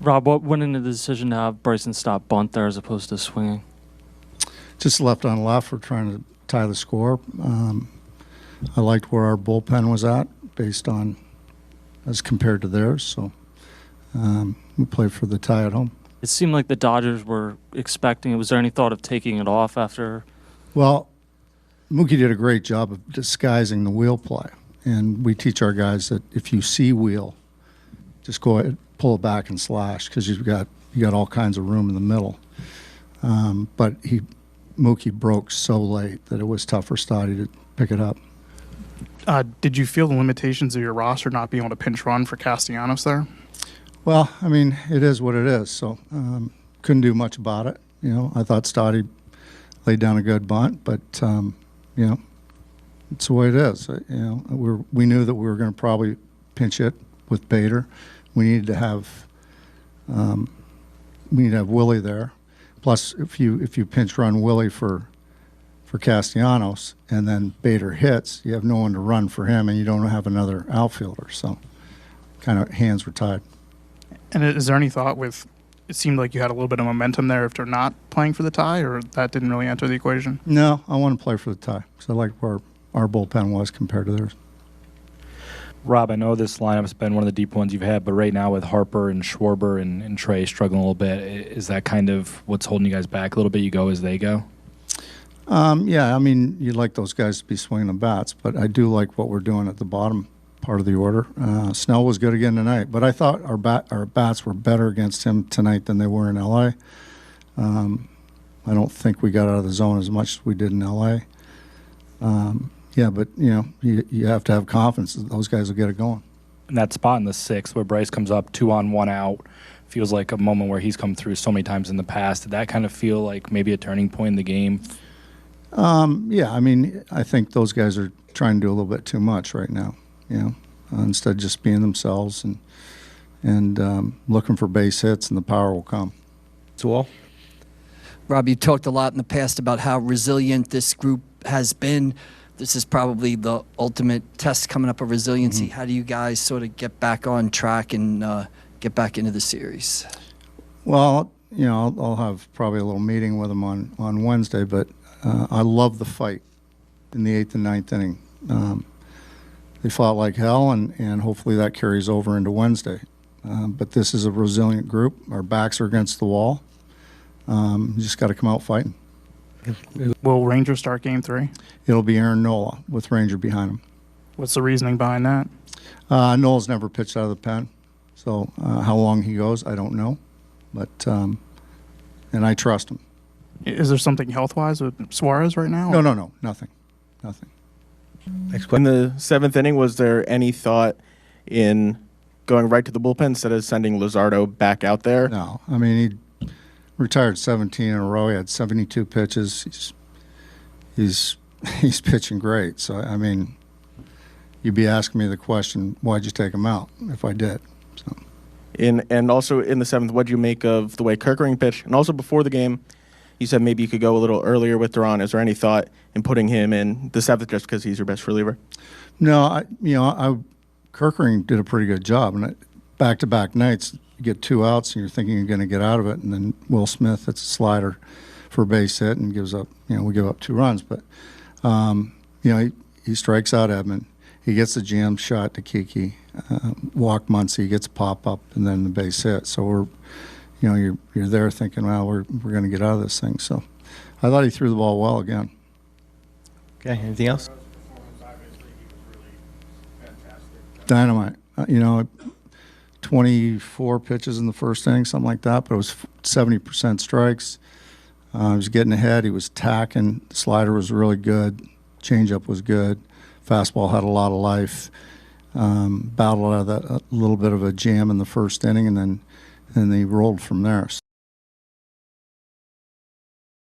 Rob, what went into the decision to have Bryson stop bunt there as opposed to swinging? Just left on left. We're trying to tie the score. I liked where our bullpen was at based on as compared to theirs. So we played for the tie at home. It seemed like the Dodgers were expecting it. Was there any thought of taking it off after? Well, Mookie did a great job of disguising the wheel play. And we teach our guys that if you see wheel, just go ahead, pull it back and slash because you got all kinds of room in the middle. But Mookie broke so late that it was tough for Stoddy to pick it up. Did you feel the limitations of your roster not being able to pinch run for Castellanos there? Well, I mean, it is what it is. So couldn't do much about it. You know, I thought Stoddy laid down a good bunt, but you know, it's the way it is. You know, we knew that we were going to probably pinch it with Bader. We needed to have Willie there. Plus, if you pinch run Willie for Castellanos and then Bader hits, you have no one to run for him, and you don't have another outfielder. So, kind of hands were tied. And is there any thought with? It seemed like you had a little bit of momentum there after not playing for the tie, or that didn't really enter the equation? No, I want to play for the tie because I like where our bullpen was compared to theirs. Rob, I know this lineup's been one of the deep ones you've had, but right now with Harper and Schwarber and Trey struggling a little bit, is that kind of what's holding you guys back a little bit? You go as they go? Yeah, I mean, you'd like those guys to be swinging the bats, but I do like what we're doing at the bottom part of the order. Snell was good again tonight, but I thought our bats were better against him tonight than they were in L.A. I don't think we got out of the zone as much as we did in L.A. Yeah, but, you know, you have to have confidence that those guys will get it going. And that spot in the sixth where Bryce comes up 2 on 1 out feels like a moment where he's come through so many times in the past. Did that kind of feel like maybe a turning point in the game? Yeah, I mean, I think those guys are trying to do a little bit too much right now, you know, instead of just being themselves and looking for base hits, and the power will come. Sewell? Rob, you talked a lot in the past about how resilient this group has been. This is probably the ultimate test coming up of resiliency. How do you guys sort of get back on track and get back into the series? Well, you know, I'll have probably a little meeting with them on Wednesday, but I love the fight in the 8th and 9th inning. They fought like hell, and hopefully that carries over into Wednesday. But this is a resilient group. Our backs are against the wall. You just got to come out fighting. Will Ranger start Game 3? It'll be Aaron Nola with Ranger behind him. What's the reasoning behind that? Nola's never pitched out of the pen, so how long he goes, I don't know. But and I trust him. Is there something health-wise with Suarez right now? No, nothing. Next question. In the 7th inning, was there any thought in going right to the bullpen instead of sending Luzardo back out there? No, I mean, he retired 17 in a row. He had 72 pitches. He's pitching great. So, I mean, you'd be asking me the question, why'd you take him out if I did? So. And also in the 7th, what'd you make of the way Kerkering pitched? And also before the game, you said maybe you could go a little earlier with Duran. Is there any thought in putting him in the 7th just because he's your best reliever? No, Kerkering did a pretty good job. And back-to-back nights, you get 2 outs, and you're thinking you're going to get out of it. And then Will Smith hits a slider for a base hit and gives up, we give up 2 runs. But, he strikes out Edman. He gets the jam shot to Kiki, walk Muncy, gets a pop-up, and then the base hit. So you're there thinking, well, we're going to get out of this thing. So I thought he threw the ball well again. Okay, anything else? Dynamite. 24 pitches in the first inning, something like that, but it was 70% strikes. He was getting ahead. He was tacking. The slider was really good. Changeup was good. Fastball had a lot of life. Battled out of that a little bit of a jam in the first inning, and then they rolled from there.